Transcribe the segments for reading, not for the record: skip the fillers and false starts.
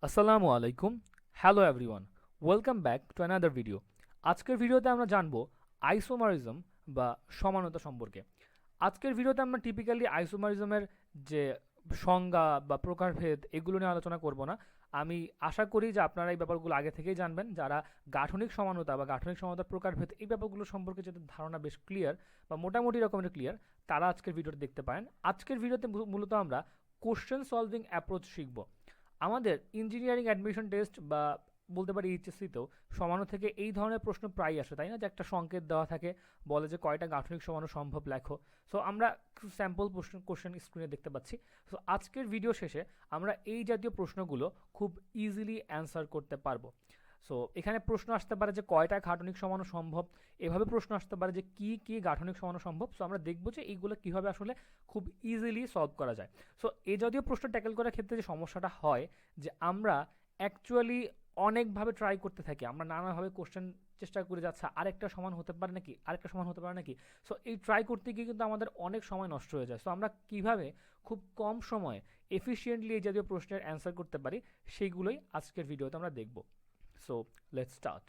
আসসালামু আলাইকুম। Hello everyone, welcome back to another video. আজকের ভিডিওতে আমরা জানবো আইসোমারিজম বা সমানতা সম্পর্কে। আজকের ভিডিওতে আমরা টিপিক্যালি আইসোমারিজমের যে সংজ্ঞা বা প্রকারভেদ এগুলো নিয়ে আলোচনা করব না। আমি আশা করি যে আপনারা এই ব্যাপারগুলো আগে থেকেই জানবেন। যারা গাঠনিক সমানতা বা গাঠনিক সমানতার প্রকারভেদ এই ব্যাপারগুলো সম্পর্কে যাদের ধারণা বেশ ক্লিয়ার বা মোটামুটি রকমের ক্লিয়ার, তারা আজকের ভিডিওটা দেখতে পারেন। আজকের ভিডিওতে মূলত আমরা কোশ্চেন সলভিং অ্যাপ্রোচ শিখব। আমাদের ইঞ্জিনিয়ারিং অ্যাডমিশন টেস্ট বা বলতে পারি এইচএসসিতেও সমাণু থেকে এই ধরনের প্রশ্ন প্রায় আসে, তাই না? যে একটা সংকেত দেওয়া থাকে, বলে যে কয়টা গাঠনিক সমাণু সম্ভব লেখো। সো আমরা স্যাম্পল কোশ্চেন স্ক্রিনে দেখতে পাচ্ছি। সো আজকের ভিডিও শেষে আমরা এই জাতীয় প্রশ্নগুলো খুব ইজিলি অ্যান্সার করতে পারবো। সো এখানে প্রশ্ন আসতে পারে যে কয়টা গাঠনিক সমাণু সম্ভব, এভাবে প্রশ্ন আসতে পারে যে কি কি গাঠনিক সমাণু সম্ভব। সো আমরা দেখবো যে এইগুলো কীভাবে আসলে খুব ইজিলি সলভ করা যায়। সো এই জাতীয় প্রশ্ন ট্যাকেল করার ক্ষেত্রে যে সমস্যাটা হয় যে আমরা অ্যাকচুয়ালি অনেকভাবে ট্রাই করতে থাকি, আমরা নানাভাবে কোশ্চেন চেষ্টা করে যাচ্ছে আরেকটা সমান হতে পারে নাকি, আরেকটা সমান হতে পারে নাকি। সো এই ট্রাই করতে গিয়ে কিন্তু আমাদের অনেক সময় নষ্ট হয়ে যায়। সো আমরা কিভাবে খুব কম সময়ে এফিসিয়েন্টলি এই জাতীয় প্রশ্নের অ্যান্সার করতে পারি, সেইগুলোই আজকের ভিডিওতে আমরা দেখব। So let's start.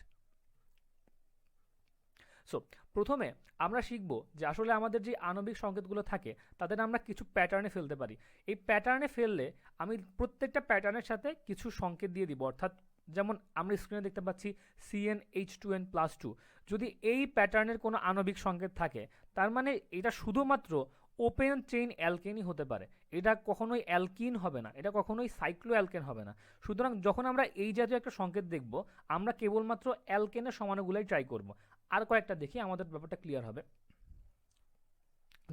সো প্রথমে আমরা শিখব যে আসলে আমাদের যে আণবিক সংকেতগুলো থাকে তাদের আমরা কিছু প্যাটার্নে ফেলতে পারি। এই প্যাটার্নে ফেললে আমি প্রত্যেকটা প্যাটার্নের সাথে কিছু সংকেত দিয়ে দিব, অর্থাৎ যেমন আমরা স্ক্রিনে দেখতে পাচ্ছি CnH2n+2। যদি এই প্যাটার্নের কোনো আণবিক সংকেত থাকে তার মানে এটা শুধুমাত্র ওপেন চেইন অ্যালকেনই হতে পারে, এটা কখনোই অ্যালকিন হবে না, এটা কখনোই সাইক্লো অ্যালকেন হবে না। সুতরাং যখন আমরা এই জাতীয় একটা সংকেত দেখব আমরা কেবলমাত্র অ্যালকেনের সমানুগুলাই ট্রাই করব। আর কয়েকটা দেখি আমাদের ব্যাপারটা ক্লিয়ার হবে।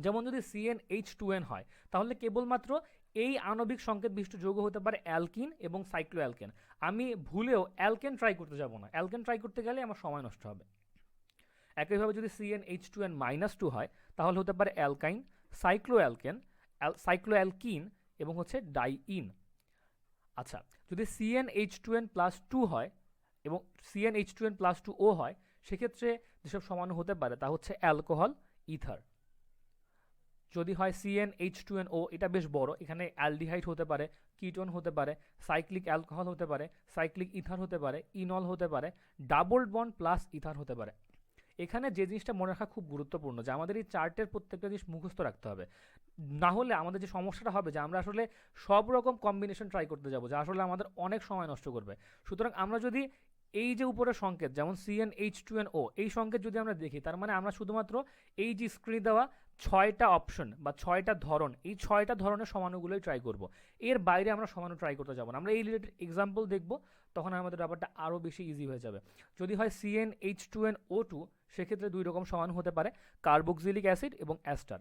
যেমন যদি CnH2n হয় তাহলে কেবলমাত্র এই আণবিক সংকেত বিশিষ্ট যৌগ হতে পারে অ্যালকিন এবং সাইক্লো অ্যালকেন। আমি ভুলেও অ্যালকেন ট্রাই করতে যাব না, অ্যালকেন ট্রাই করতে গেলে আমার সময় নষ্ট হবে। একইভাবে যদি CnH2n-2 হয় তাহলে হতে পারে অ্যালকাইন, সাইক্লো অ্যালকেন, সাইক্লো অ্যালকিন এবং হচ্ছে ডাইইন। আচ্ছা, যদি CnH2n+2 হয় এবং CnH2n+2O হয় সেক্ষেত্রে যেসব সমাণু হতে পারে তা হচ্ছে অ্যালকোহল, ইথার। যদি হয় CnH2nO, এটা বেশ বড়, এখানে অ্যালডিহাইড হতে পারে, কিটোন হতে পারে, সাইক্লিক অ্যালকোহল হতে পারে, সাইক্লিক ইথার হতে পারে, ইনল হতে পারে, ডাবল বন্ড প্লাস ইথার হতে পারে। এখানে যে জিনিসটা মনে রাখা খুব গুরুত্বপূর্ণ যে আমাদের এই চার্টের প্রত্যেকটা জিনিস মুখস্থ রাখতে হবে, না হলে আমাদের যে সমস্যাটা হবে যে আমরা আসলে সব রকম কম্বিনেশন ট্রাই করতে যাব, যা আসলে আমাদের অনেক সময় নষ্ট করবে। সুতরাং আমরা যদি এই যে উপরের সংকেত যেমন CnH2nO এই সংকেত যদি আমরা দেখি তার মানে আমরা শুধুমাত্র এই যে স্ক্রিনে দেওয়া 6টা অপশন বা 6টা ধরন, এই 6টা ধরনের সমানুগুলোই ট্রাই করব। এর বাইরে আমরা সমানু ট্রাই করতে যাব না। আমরা এই রিলেটেড এক্সাম্পল দেখব, তখন আমাদের ব্যাপারটা আরও বেশি ইজি হয়ে যাবে। যদি হয় CnH2nO2 সেক্ষেত্রে দুই রকম সমাণু হতে পারে, কার্বক্সিলিক অ্যাসিড এবং অ্যাস্টার।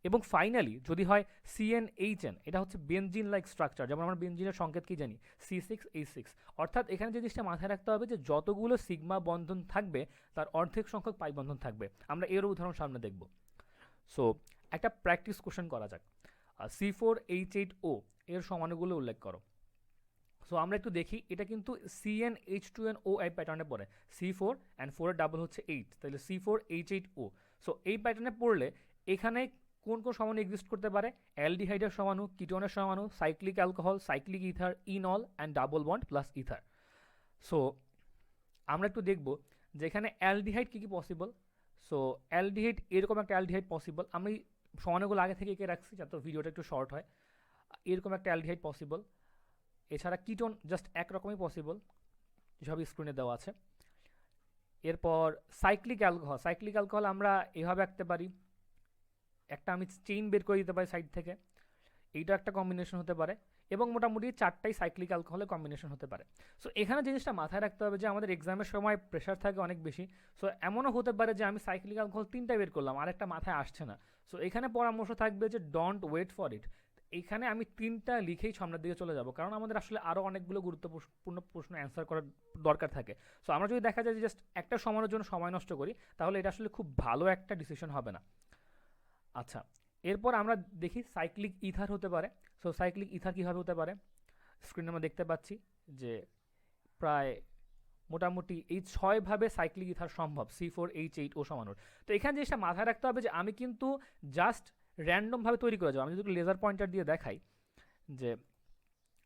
এবং ফাইনালি যদি হয় CnHn, এটা হচ্ছে বেনজিন লাইক স্ট্রাকচার, যেমন আমরা বেনজিনের সংকেত কি জানি, C6H6। অর্থাৎ এখানে যে জিনিসটা মাথায় রাখতে হবে যে যতগুলো সিগমা বন্ধন থাকবে তার অর্ধেক সংখ্যক পাই বন্ধন থাকবে। আমরা এরও উদাহরণ সামনে দেখব। সো একটা প্র্যাকটিস কোশ্চেন করা যাক। C4H8O এর সমানুগুলো উল্লেখ করো। সো আমরা একটু দেখি, এটা কিন্তু CnH2nO এই প্যাটার্নে পড়ে, C4 অ্যান্ড 4 এর ডাবল হচ্ছে 8, তাহলে C4H8O। সো এই প্যাটার্নে পড়লে এখানে কোন কোন সমাণু এক্সিস্ট করতে পারে? অ্যালডিহাইডের সমাণু, কিটোনের সমাণু, cyclic alcohol, cyclic ether, enol and double bond plus ether. So আমরা একটু দেখব যে এখানে অ্যালডিহাইড কী কী পসিবল। সো অ্যালডিহাইড, এরকম একটা অ্যালডিহাইড পসিবল, আমি সমানুগুলো আগে থেকে এঁকে রাখছি যাতে ভিডিওটা একটু শর্ট হয়। এরকম একটা অ্যালডিহাইড পসিবল। এছাড়া কিটোন জাস্ট একরকমই পসিবল, যেসব স্ক্রিনে দেওয়া আছে। এরপর সাইক্লিক অ্যালকোহল, সাইক্লিক অ্যালকোহল আমরা এভাবে আঁকতে পারি, একটা আমি চেইন বের করে দিতে পারি সাইড থেকে, এইটা একটা কম্বিনেশন হতে পারে, এবং মোটামুটি 4টাই সাইক্লিক অ্যালকোহলের কম্বিনেশন হতে পারে। সো এখানে জিনিসটা মাথায় রাখতে হবে যে আমাদের এক্সামের সময় প্রেশার থাকে অনেক বেশি। সো এমনও হতে পারে যে আমি সাইক্লিক অ্যালকোহল 3টা বের করলাম, আরেকটা মাথায় আসছে না। সো এখানে পরামর্শ থাকবে যে ডোন্ট ওয়েট ফর ইট, এইখানে আমি 3টা লিখেই সামনের দিকে চলে যাব, কারণ আমাদের আসলে আরও অনেকগুলো গুরুত্বপূর্ণ প্রশ্ন অ্যান্সার করার দরকার থাকে। সো আমরা যদি দেখা যায় যে জাস্ট একটা সময়ের জন্য সময় নষ্ট করি তাহলে এটা আসলে খুব ভালো একটা ডিসিশন হবে না। আচ্ছা, এরপর আমরা দেখি সাইক্লিক ইথার হতে পারে। সো সাইক্লিক ইথার কীভাবে হতে পারে, স্ক্রিনে আমরা দেখতে পাচ্ছি যে প্রায় মোটামুটি এই 6ভাবে সাইক্লিক ইথার সম্ভব C4H8O সমানুর। তো এখানে জিনিসটা মাথায় রাখতে হবে যে আমি কিন্তু জাস্ট র্যান্ডমভাবে তৈরি করে যাবো। আমি যদি লেজার পয়েন্টার দিয়ে দেখাই যে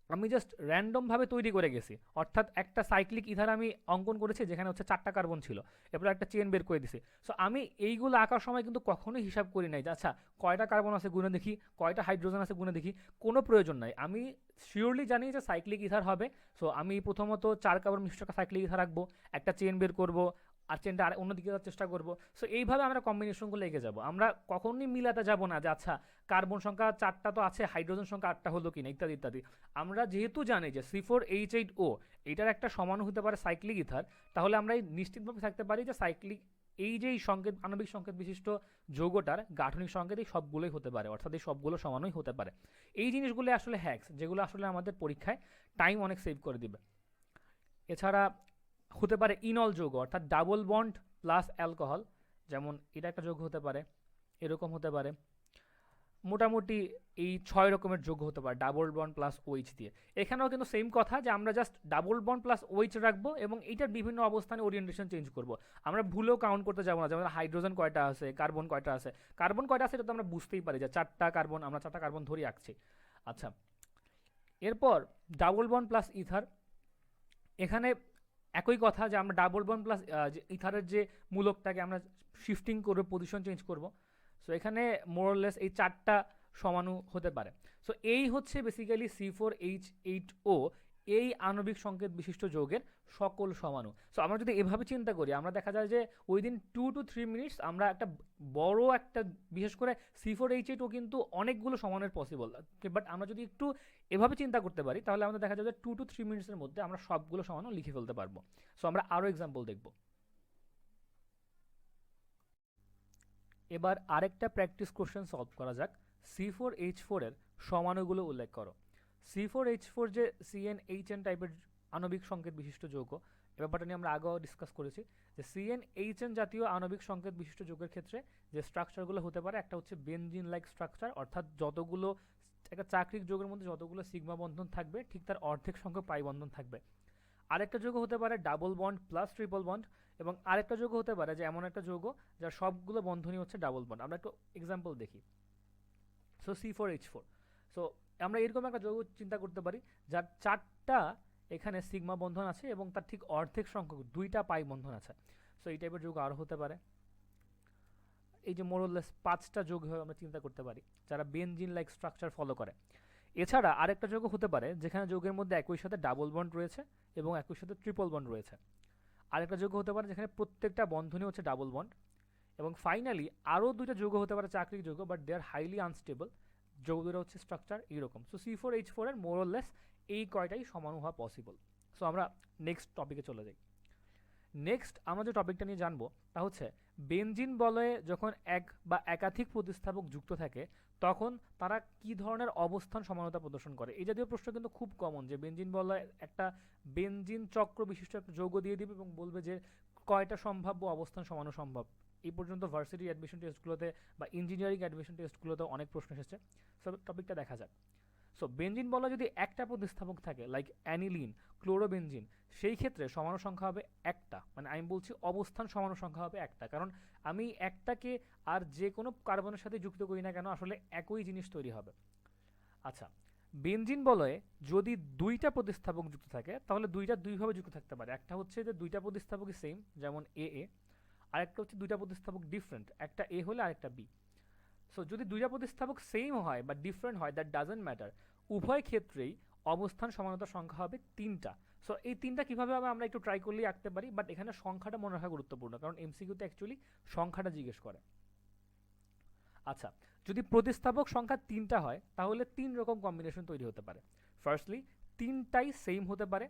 আমি জাস্ট র্যান্ডমভাবে তৈরি করে গেছি, অর্থাৎ একটা সাইক্লিক ইথার আমি অঙ্কন করেছি যেখানে হচ্ছে 4টা কার্বন ছিল, এরপর একটা চেন বের করে দিছি। সো আমি এইগুলো আঁকার সময় কিন্তু কখনোই হিসাব করি নাই যে আচ্ছা কয়টা কার্বন আছে গুণে দেখি, কয়টা হাইড্রোজেন আছে গুণে দেখি, কোনো প্রয়োজন নাই। আমি শিওরলি জানি যে সাইক্লিক ইথার হবে, সো আমি প্রথমত 4 কার্বন বিশিষ্ট একটা সাইক্লিক ইথার রাখবো, একটা চেন বের করবো, আর চেনটা আর অন্যদিকে যাওয়ার চেষ্টা করবো। সো এইভাবে আমরা কম্বিনেশনগুলো এগিয়ে যাবো, আমরা কখনোই মিলাতে যাবো না যে আচ্ছা কার্বন সংখ্যা 4টা তো আছে, হাইড্রোজেন সংখ্যা 8টা হলো কিনা, ইত্যাদি ইত্যাদি। আমরা যেহেতু জানি যে C4H8O এটার একটা সমান হতে পারে সাইক্লিক ইথার, তাহলে আমরা নিশ্চিতভাবে থাকতে পারি যে সাইক্লিক এই যে সংকেত আণবিক সংকেত বিশিষ্ট যৌগটার গাঠনিক সংকেত এই সবগুলোই হতে পারে, অর্থাৎ এই সবগুলো সমানই হতে পারে। এই জিনিসগুলো আসলে হ্যাক্স, যেগুলো আসলে আমাদের পরীক্ষায় টাইম অনেক সেভ করে দিবে। এছাড়া হতে পারে ইনল যৌগ, অর্থাৎ ডাবল বন্ড প্লাস অ্যালকোহল, যেমন এটা একটা যৌগ হতে পারে, এরকম হতে পারে। মোটামুটি এই 6 রকমের যৌগ হতে পারে ডাবল বন্ড প্লাস ওইচ দিয়ে। এখানেও কিন্তু সেম কথা যে আমরা just double bond plus OH রাখবো এবং এইটার বিভিন্ন অবস্থানে ওরিয়েন্টেশন চেঞ্জ করব। আমরা ভুলেও কাউন্ট করতে যাবো না, যেমন হাইড্রোজেন কয়টা আছে, কার্বন কয়টা আছে। কার্বন কয়টা আছে এটা তো আমরা বুঝতেই পারি যে 4টা কার্বন, আমরা 4টা কার্বন ধরে আঁকছি। আচ্ছা, এরপর ডাবল বন্ড প্লাস ইথার, এখানে একই কথা যে আমরা ডাবল বন্ড প্লাস ইথারের যে মূলকটাকে আমরা শিফটিং করবো, পজিশন চেঞ্জ করব। সো এখানে মোরলেস এই 4টা সমাণু হতে পারে। সো এই হচ্ছে বেসিক্যালি C4H8O এই আণবিক সংকেত বিশিষ্ট যৌগের সকল সমাণু। সো আমরা যদি এভাবে চিন্তা করি, আমরা দেখা যায় যে উইদিন 2 to 3 মিনিটস আমরা একটা বড় একটা, বিশেষ করে C4H8O কিন্তু অনেকগুলো সমানের পসিবল, বাট আমরা যদি একটু এভাবে চিন্তা করতে পারি তাহলে আমাদের দেখা যাবে 2 to 3 মিনিটসের মধ্যে আমরা সবগুলো সমাণু লিখে ফেলতে পারবো। সো আমরা আরও এক্সাম্পল দেখব। এবার আরেকটা প্র্যাকটিস কোশ্চেন সলভ করা যাক। C4H4 এর সমাণুগুলো উল্লেখ করো। C4H4 যে CnHn টাইপের আণবিক সংকেত বিশিষ্ট যৌগ, এ ব্যাপারটা নিয়ে আমরা আগেও ডিসকাস করেছি যে CnHn জাতীয় আণবিক সংকেত বিশিষ্ট যৌগের ক্ষেত্রে যে স্ট্রাকচারগুলো হতে পারে, একটা হচ্ছে বেনজিন লাইক স্ট্রাকচার, অর্থাৎ যতগুলো একটা চাকরিক যৌগের মধ্যে যতগুলো সিগমা বন্ধন থাকবে ঠিক তার অর্ধেক সংখ্যক পাই বন্ধন থাকবে। আরেকটা যৌগ হতে পারে double bond plus triple bond, এবং আরেকটা যৌগ হতে পারে যে এমন একটা যৌগ যার সবগুলো বন্ধনই হচ্ছে ডাবল বন্ড। আমরা একটু এক্সাম্পল দেখি। সো C4H4, সো আমরা এরকম একটা যৌগ চিন্তা করতে পারি যার 4টা এখানে সিগমা বন্ধন আছে এবং তার ঠিক অর্ধেক সংখ্যক 2টা পাই বন্ধন আছে। সো এই টাইপের যৌগ আরও হতে পারে। এই যে মোরলেস 5টা যৌগ আমরা চিন্তা করতে পারি যারা বেনজিন লাইক স্ট্রাকচার ফলো করে। এছাড়া আরেকটা যৌগ হতে পারে যেখানে যৌগের মধ্যে একই সাথে ডাবল বন্ড রয়েছে এবং একই সাথে ট্রিপল বন্ড রয়েছে। আরেকটা যৌগ হতে পারে যেখানে প্রত্যেকটা বন্ধনই হচ্ছে ডাবল বন্ড। এবং ফাইনালি আরও 2টা যৌগ হতে পারে চাকরিক যৌগ, but they are highly unstable. যৌগ দুটো হচ্ছে স্ট্রাকচার এইরকম। সো C4H4 এর মোরলেস এই কয়টাই সমাণু হওয়া পসিবল। সো আমরা নেক্সট টপিকে চলে যাই। নেক্সট আমরা যে টপিকটা নিয়ে জানবো তা হচ্ছে বেনজিন বলয়ে যখন এক বা একাধিক প্রতিস্থাপক যুক্ত থাকে তখন তারা কি ধরনের অবস্থান সমানতা প্রদর্শন করে। এই জাতীয় প্রশ্ন কিন্তু খুব কমন, যে বেনজিন বলয়ে একটা বেনজিন চক্র বিশিষ্ট একটা যৌগ দিয়ে দিবে এবং বলবে যে কয়টা সম্ভাব্য অবস্থান সমানু সম্ভব। এই পর্যন্ত ভার্সিটি অ্যাডমিশন টেস্টগুলোতে বা ইঞ্জিনিয়ারিং অ্যাডমিশন টেস্টগুলোতে অনেক প্রশ্ন এসেছে। সো টপিকটা দেখা যাক। সো বেনজিন বলা যদি একটা প্রতিস্থাপক থাকে লাইক অ্যানিলিন, ক্লোরোবেনজিন, সেই ক্ষেত্রে সমাণু সংখ্যা হবে একটা, মানে আমি বলছি অবস্থান সমাণু সংখ্যা হবে একটা, কারণ আমি একটাকে আর যে কোনো কার্বনের সাথে যুক্ত করি না কেন আসলে একই জিনিস তৈরি হবে। আচ্ছা, বেনজিন বলয়ে যদি 2টা প্রতিস্থাপক যুক্ত থাকে তাহলে দুইটা দুইভাবে যুক্ত থাকতে পারে। একটা হচ্ছে যে 2টা প্রতিস্থাপকই সেম, যেমন AA, আরেকটা হচ্ছে 2টা প্রতিস্থাপক ডিফারেন্ট, একটা A হলে আরেকটা B। সো যদি 2টা প্রতিস্থাপক সেম হয় বা ডিফারেন্ট হয়, দ্যাট ডাজেন্ট ম্যাটার, উভয় ক্ষেত্রেই অবস্থান সমানতার সংখ্যা হবে 3টা। সো এই 3টা কীভাবে হবে আমরা একটু ট্রাই করলেই আঁকতে পারি, বাট এখানে সংখ্যাটা মনে রাখা গুরুত্বপূর্ণ, কারণ MCQতে অ্যাকচুয়ালি সংখ্যাটা জিজ্ঞেস করে। আচ্ছা, যদি প্রতিস্থাপক সংখ্যা 3টা হয় তাহলে 3 রকম কম্বিনেশন তৈরি হতে পারে। ফার্স্টলি 3টাই সেম হতে পারে,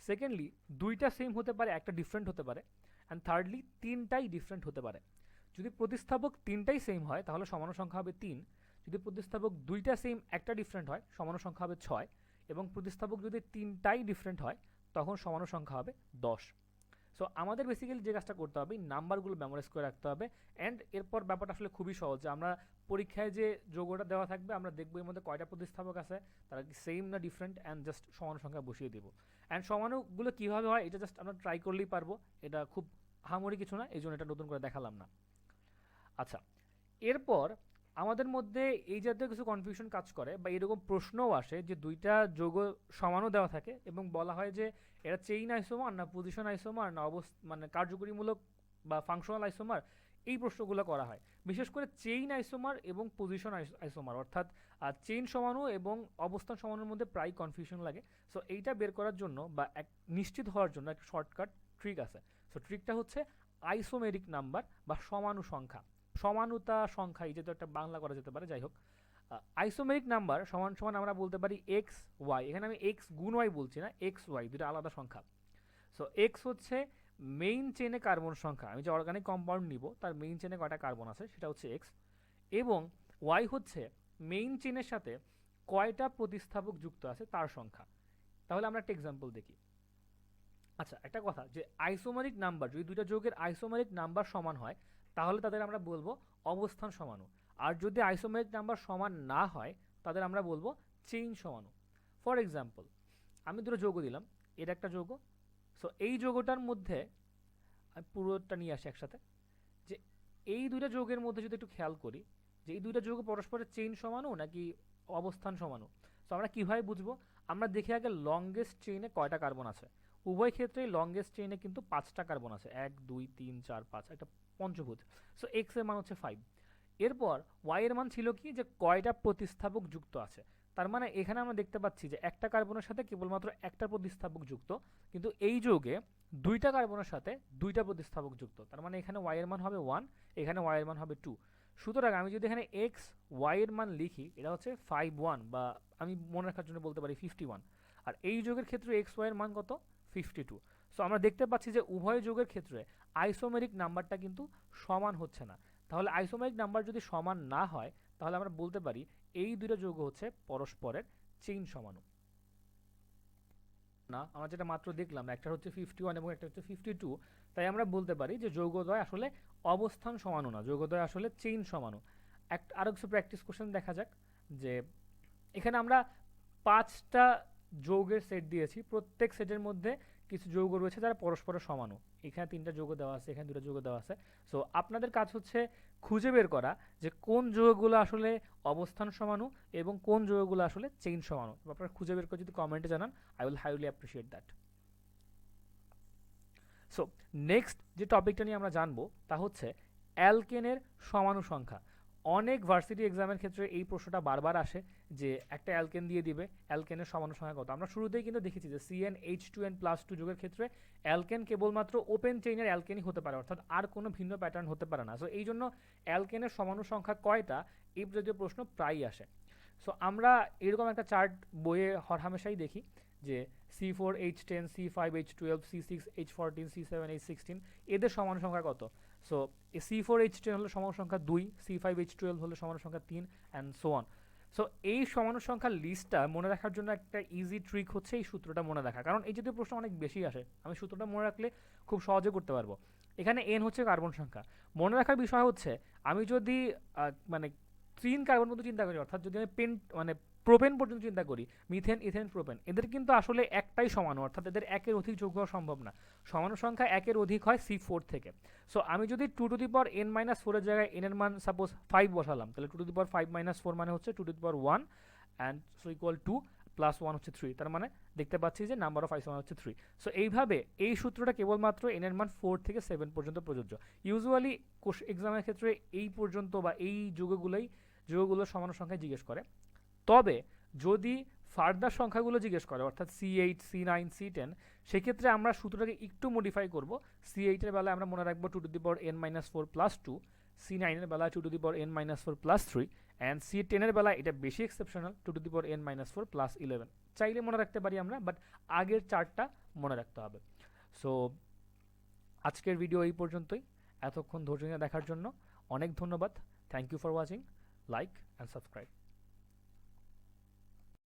সেকেন্ডলি 2টা সেম হতে পারে, একটা ডিফারেন্ট হতে পারে, অ্যান্ড থার্ডলি 3টাই ডিফারেন্ট হতে পারে। যদি প্রতিস্থাপক 3টাই সেম হয় তাহলে সমাণু সংখ্যা হবে 3, যদি প্রতিস্থাপক 2টা সেম একটা ডিফারেন্ট হয় সমাণু সংখ্যা হবে 6, এবং প্রতিস্থাপক যদি 3টাই ডিফারেন্ট হয় তখন সমাণু সংখ্যা হবে 10। সো আমাদের বেসিক্যালি যে কাজটা করতে হবে নাম্বারগুলো মেমোরাইজ করে রাখতে হবে, অ্যান্ড এরপর ব্যাপারটা আসলে খুবই সহজ, যে আমরা পরীক্ষায় যে যৌগটা দেওয়া থাকবে আমরা দেখবো এর মধ্যে কয়টা প্রতিস্থাপক আছে, তারা কি সেম না ডিফারেন্ট, অ্যান্ড জাস্ট সমাণু সংখ্যা বসিয়ে দেবো। অ্যান্ড সমাণুগুলো কীভাবে হয় এটা জাস্ট আমরা ট্রাই করলেই পারবো, এটা খুব হামরি কিছু না, এই জন্য এটা নতুন করে দেখালাম না। আচ্ছা, এরপর আমাদের মধ্যে এই জাতীয় কিছু কনফিউশন কাজ করে বা এরকম প্রশ্নও আসে যে দুইটা যৌগ সমানও দেওয়া থাকে এবং বলা হয় যে এরা চেইন আইসোমার না পজিশন আইসোমার না মানে কার্যকরীমূলক বা ফাংশনাল আইসোমার, এই প্রশ্নগুলো করা হয়। বিশেষ করে চেইন আইসোমার এবং পজিশন আইসোমার অর্থাৎ চেইন সমাণু এবং অবস্থান সমাণুর মধ্যে প্রায় কনফিউশন লাগে। সো এইটা বের করার জন্য বা এক নিশ্চিত হওয়ার জন্য একটা শর্টকাট ট্রিক আছে। সো ট্রিকটা হচ্ছে আইসোমেরিক নাম্বার বা সমাণু সংখ্যা, সমানুতা সংখ্যা, এই যেটা একটা বাংলা করা যেতে পারে। যাই হোক, আইসোমেরিক নাম্বার সমান সমান আমরা বলতে পারি এক্স ওয়াই। এখানে আমি এক্স গুণ ওয়াই বলছি না, এক্স ওয়াই দুটো আলাদা সংখ্যা। সো এক্স হচ্ছে মেইন চেনে কার্বন সংখ্যা, আমি যে অর্গানিক কম্পাউন্ড নিব তার মেইন চেনে কয়টা কার্বন আছে সেটা হচ্ছে এক্স, এবং ওয়াই হচ্ছে মেইন চেনের সাথে কয়টা প্রতিস্থাপক যুক্ত আছে তার সংখ্যা। তাহলে আমরা একটা এক্সাম্পল দেখি। আচ্ছা, একটা কথা, যে আইসোমেরিক নাম্বার যদি দুইটা যৌগের আইসোমেরিক নাম্বার সমান হয় তাহলে তাদের আমরা বলবো অবস্থান সমাণু, আর যদি আইসোমেরিক নাম্বার সমান না হয় তাদের আমরা বলবো চেইন সমাণু। ফর এক্সাম্পল, আমি দুটো যৌগ দিলাম, এর একটা যৌগ। সো এই যৌগটার মধ্যে আমি পুরোটা নিয়ে আসি একসাথে, যে এই দুইটা যৌগের মধ্যে যদি একটু খেয়াল করি যে এই দুইটা যৌগ পরস্পরের চেইন সমাণু নাকি অবস্থান সমাণু। সো আমরা কীভাবে বুঝবো? আমরা দেখি আগে লংগেস্ট চেইনে কয়টা কার্বন আছে। উভয় ক্ষেত্রেই লংগেস্ট চেইনে কিন্তু 5টা কার্বন আছে, 1 2 3 4 5, একটা পঞ্চভুজ। সো এক্স এর মান হচ্ছে 5। এরপর ওয়াই এর মান ছিল কি, যে কয়টা প্রতিস্থাপক যুক্ত আছে। তার মানে এখানে আমরা দেখতে পাচ্ছি যে একটা কার্বনের সাথে কেবলমাত্র একটা প্রতিস্থাপক যুক্ত, কিন্তু এই যৌগে দুইটা কার্বনের সাথে দুইটা প্রতিস্থাপক যুক্ত। তার মানে এখানে ওয়াই এর মান হবে 1, এখানে ওয়াই এর মান হবে 2। সুতরাং আমি যদি এখানে এক্স ওয়াই এর মান লিখি, এটা হচ্ছে 51, বা আমি মনে রাখার জন্য বলতে পারি 51। আর এই যৌগের ক্ষেত্রে এক্স ওয়াই এর মান কত? 52। সো আমরা দেখতে পাচ্ছি যে উভয় যৌগের ক্ষেত্রে আইসোমেরিক নাম্বারটা কিন্তু সমান হচ্ছে না। তাহলে আইসোমেরিক নাম্বার যদি সমান না হয় তাহলে আমরা বলতে পারি এই দুটো যৌগ হচ্ছে পরস্পরের চেইন সমাণু। না, আমরা যেটা মাত্র দেখলাম, একটা হচ্ছে 51 এবং একটা হচ্ছে 52, তাই আমরা বলতে পারি যে যৌগদ্বয় আসলে অবস্থান সমাণু না, যৌগদ্বয় আসলে চেইন সমাণু। আরো কিছু প্র্যাকটিস কোশ্চেন দেখা যাক। যে এখানে আমরা 5টা যৌগের সেট দিয়েছি, প্রত্যেক সেটের মধ্যে কিছু যৌগ রয়েছে যারা পরস্পরের সমাণু। এখানে 3টা যৌগ দেওয়া আছে, এখানে 2টা যৌগ দেওয়া আছে। সো আপনাদের কাজ হচ্ছে খুঁজে বের করা যে কোন যৌগগুলো আসলে অবস্থান সমাণু এবং কোন যৌগগুলো আসলে চেইন সমাণু। আপনারা খুঁজে বের করে যদি কমেন্টে জানান, I will highly appreciate that. So next যে টপিকটা নিয়ে আমরা জানবো তা হচ্ছে অ্যালকেনের সমাণু সংখ্যা। অনেক ভার্সিটি এক্সামের ক্ষেত্রে এই প্রশ্নটা বারবার আসে যে একটা অ্যালকেন দিয়ে দিবে, অ্যালকেনের সমাণু সংখ্যা কত। আমরা শুরুতেই কিন্তু দেখেছি যে CnH2n+2 যুগের ক্ষেত্রে অ্যালকেন কেবলমাত্র ওপেন চেইনের অ্যালকেনই হতে পারে, অর্থাৎ আর কোনো ভিন্ন প্যাটার্ন হতে পারে না। সো এই জন্য অ্যালকেনের সমাণু সংখ্যা কয়টা, এই জাতীয় প্রশ্ন প্রায়ই আসে। সো আমরা এরকম একটা চার্ট বইয়ে হরহামেশাই দেখি যে C4H10, C5H12, C6H14, C7H16 এদের সমান সংখ্যা কত। সো C4H10 হলো সমান সংখ্যা 2, C5H12 হলো সমান সংখ্যা 3, অ্যান্ড সো অন। সো এই সমান সংখ্যার লিস্টটা মনে রাখার জন্য একটা ইজি ট্রিক হচ্ছে এই সূত্রটা মনে রাখা, কারণ এই জাতীয় প্রশ্ন অনেক বেশি আসে। আমি সূত্রটা মনে রাখলে খুব সহজে করতে পারবো। এখানে n হচ্ছে কার্বন সংখ্যা। মনে রাখার বিষয় হচ্ছে আমি যদি মানে 3 কার্বন পর্যন্ত চিন্তা করি, অর্থাৎ যদি আমি প্রোপেন পর্যন্ত চিন্তা করি, মিথেন ইথেন প্রোপেন, এদের কিন্তু আসলে একটাই সমাণু, অর্থাৎ এদের একের অধিক যোগ হওয়া সম্ভব না। সমাণু সংখ্যা একের অধিক হয় C4 থেকে। সো আমি যদি 2n-4 এর জায়গায় n এর মান সাপোজ 5 বসালাম, তাহলে 2 মানে হচ্ছে 2 অ্যান্ড সো ইকুয়াল 2 প্লাস 1 হচ্ছে 3। তার মানে দেখতে পাচ্ছি যে নাম্বার অফ আইসোমার হচ্ছে 3। সো এইভাবে এই সূত্রটা কেবলমাত্র n এর মান 4 থেকে 7 পর্যন্ত প্রযোজ্য। ইউজুয়ালি এক্সামের ক্ষেত্রে এই পর্যন্ত বা এই যৌগগুলোর সমাণু সংখ্যায় জিজ্ঞেস করে। তবে যদি ফার্দার সংখ্যাগুলো জিজ্ঞেস করে, অর্থাৎ C8, C9, C10, সেক্ষেত্রে আমরা সূত্রটাকে একটু মডিফাই করব। C8 এর বেলায় আমরা মনে রাখবো 2n-4 প্লাস 2, C9 এর বেলায় 2n-4 প্লাস 3, অ্যান্ড C10 এর বেলায় এটা বেশি এক্সেপশনাল 2n-4 প্লাস 11। চাইলে মনে রাখতে পারি আমরা, বাট আগের চারটা মনে রাখতে হবে। সো আজকের ভিডিও এই পর্যন্তই। এতক্ষণ ধৈর্য নিয়ে দেখার জন্য অনেক ধন্যবাদ। Thank you for watching. Like and subscribe.